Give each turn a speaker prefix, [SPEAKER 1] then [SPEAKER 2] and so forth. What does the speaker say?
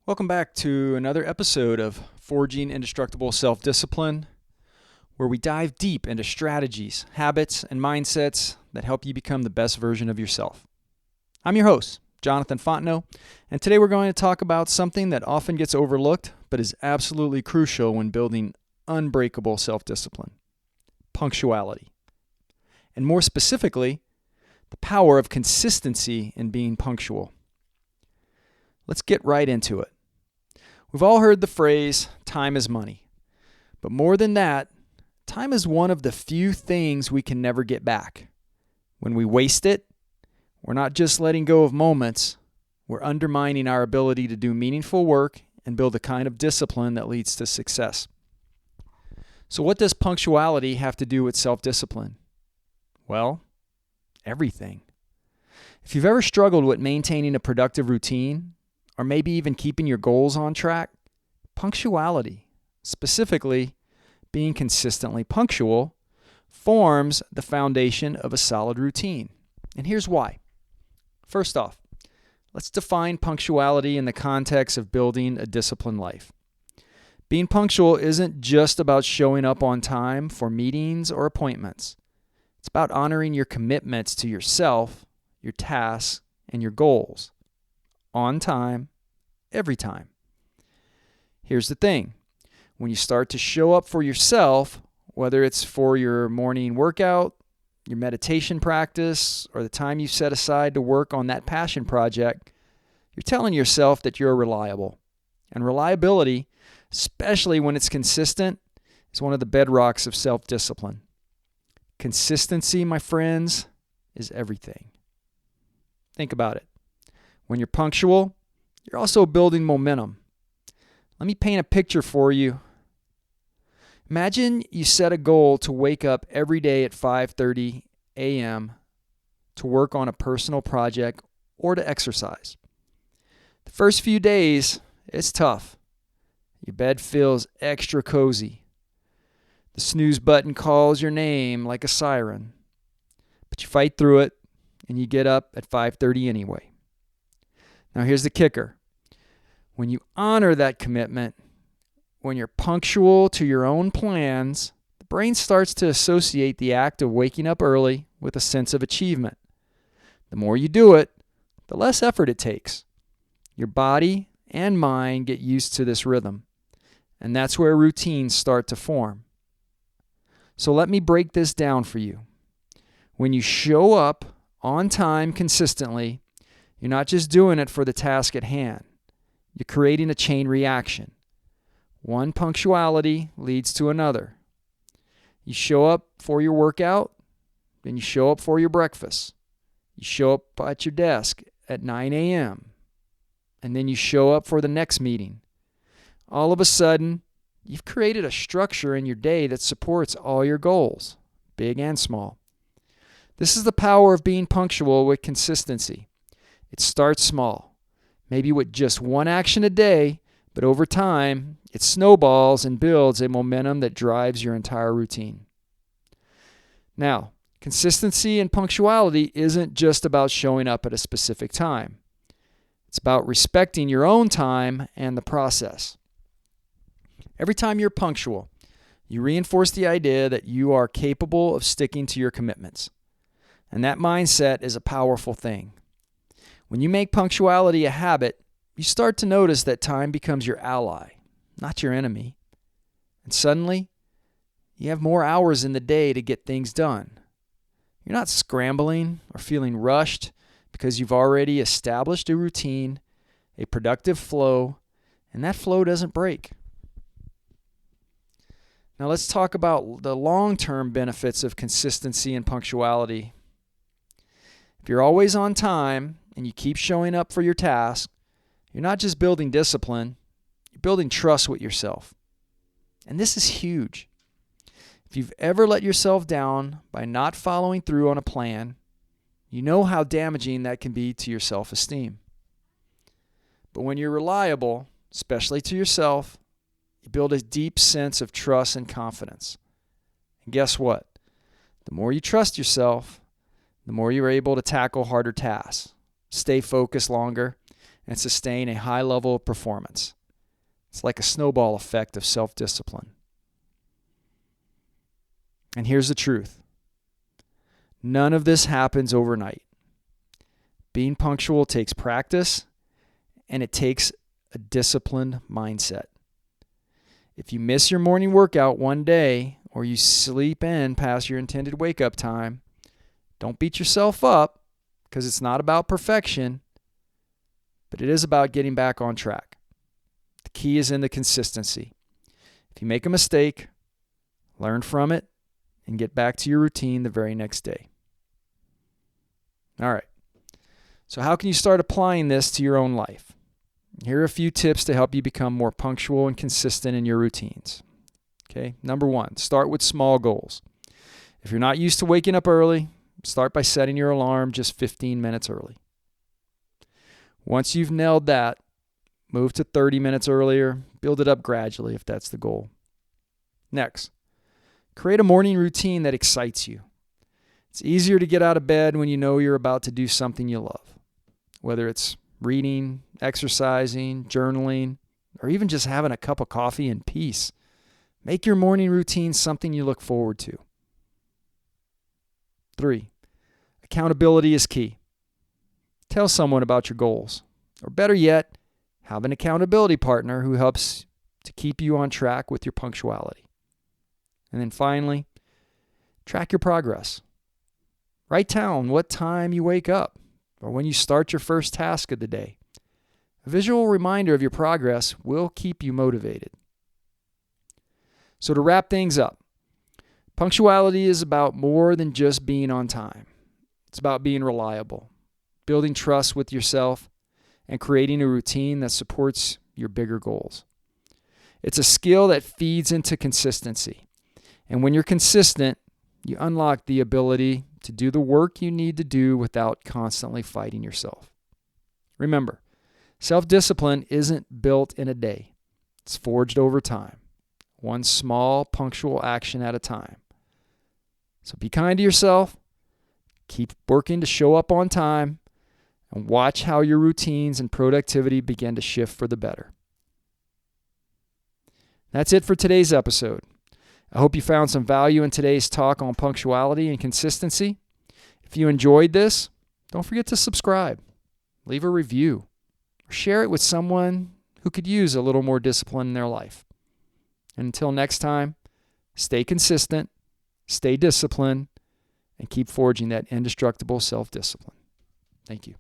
[SPEAKER 1] Welcome back to another episode of Forging Indestructible Self-Discipline, where we dive deep into strategies, habits, and mindsets that help you become the best version of yourself. I'm your host, Jonathan Fontenot, and today we're going to talk about something that often gets overlooked but is absolutely crucial when building unbreakable self-discipline: punctuality. And more specifically, the power of consistency in being punctual. Let's get right into it. We've all heard the phrase, time is money. But more than that, time is one of the few things we can never get back. When we waste it, we're not just letting go of moments, we're undermining our ability to do meaningful work and build the kind of discipline that leads to success. So what does punctuality have to do with self-discipline? Well, everything. If you've ever struggled with maintaining a productive routine, or maybe even keeping your goals on track, punctuality, specifically being consistently punctual, forms the foundation of a solid routine. And here's why. First off, let's define punctuality in the context of building a disciplined life. Being punctual isn't just about showing up on time for meetings or appointments. It's about honoring your commitments to yourself, your tasks, and your goals. On time, every time. Here's the thing. When you start to show up for yourself, whether it's for your morning workout, your meditation practice, or the time you set aside to work on that passion project, you're telling yourself that you're reliable. And reliability, especially when it's consistent, is one of the bedrocks of self-discipline. Consistency, my friends, is everything. Think about it. When you're punctual, you're also building momentum. Let me paint a picture for you. Imagine you set a goal to wake up every day at 5:30 a.m. to work on a personal project or to exercise. The first few days, it's tough. Your bed feels extra cozy. The snooze button calls your name like a siren. But you fight through it, and you get up at 5:30 anyway. Now here's the kicker. When you honor that commitment, when you're punctual to your own plans, the brain starts to associate the act of waking up early with a sense of achievement. The more you do it, the less effort it takes. Your body and mind get used to this rhythm, and that's where routines start to form. So let me break this down for you. When you show up on time consistently, you're not just doing it for the task at hand. You're creating a chain reaction. One punctuality leads to another. You show up for your workout, then you show up for your breakfast. You show up at your desk at 9 a.m., and then you show up for the next meeting. All of a sudden, you've created a structure in your day that supports all your goals, big and small. This is the power of being punctual with consistency. It starts small, maybe with just one action a day, but over time, it snowballs and builds a momentum that drives your entire routine. Now, consistency and punctuality isn't just about showing up at a specific time. It's about respecting your own time and the process. Every time you're punctual, you reinforce the idea that you are capable of sticking to your commitments. And that mindset is a powerful thing. When you make punctuality a habit, you start to notice that time becomes your ally, not your enemy. And suddenly, you have more hours in the day to get things done. You're not scrambling or feeling rushed because you've already established a routine, a productive flow, and that flow doesn't break. Now let's talk about the long-term benefits of consistency and punctuality. If you're always on time and you keep showing up for your task, you're not just building discipline, you're building trust with yourself. And this is huge. If you've ever let yourself down by not following through on a plan, you know how damaging that can be to your self-esteem. But when you're reliable, especially to yourself, you build a deep sense of trust and confidence. And guess what? The more you trust yourself, the more you're able to tackle harder tasks, stay focused longer, and sustain a high level of performance. It's like a snowball effect of self-discipline. And here's the truth. None of this happens overnight. Being punctual takes practice, and it takes a disciplined mindset. If you miss your morning workout one day, or you sleep in past your intended wake-up time, don't beat yourself up, because it's not about perfection, but it is about getting back on track. The key is in the consistency. If you make a mistake, learn from it, and get back to your routine the very next day. All right. So how can you start applying this to your own life? Here are a few tips to help you become more punctual and consistent in your routines. Okay. Number 1, start with small goals. If you're not used to waking up early, start by setting your alarm just 15 minutes early. Once you've nailed that, move to 30 minutes earlier. Build it up gradually if that's the goal. Next, create a morning routine that excites you. It's easier to get out of bed when you know you're about to do something you love, whether it's reading, exercising, journaling, or even just having a cup of coffee in peace. Make your morning routine something you look forward to. 3, accountability is key. Tell someone about your goals, or better yet, have an accountability partner who helps to keep you on track with your punctuality. And then finally, track your progress. Write down what time you wake up or when you start your first task of the day. A visual reminder of your progress will keep you motivated. So to wrap things up, punctuality is about more than just being on time. It's about being reliable, building trust with yourself, and creating a routine that supports your bigger goals. It's a skill that feeds into consistency. And when you're consistent, you unlock the ability to do the work you need to do without constantly fighting yourself. Remember, self-discipline isn't built in a day. It's forged over time, one small punctual action at a time. So be kind to yourself, keep working to show up on time, and watch how your routines and productivity begin to shift for the better. That's it for today's episode. I hope you found some value in today's talk on punctuality and consistency. If you enjoyed this, don't forget to subscribe, leave a review, or share it with someone who could use a little more discipline in their life. And until next time, stay consistent, stay disciplined, and keep forging that indestructible self-discipline. Thank you.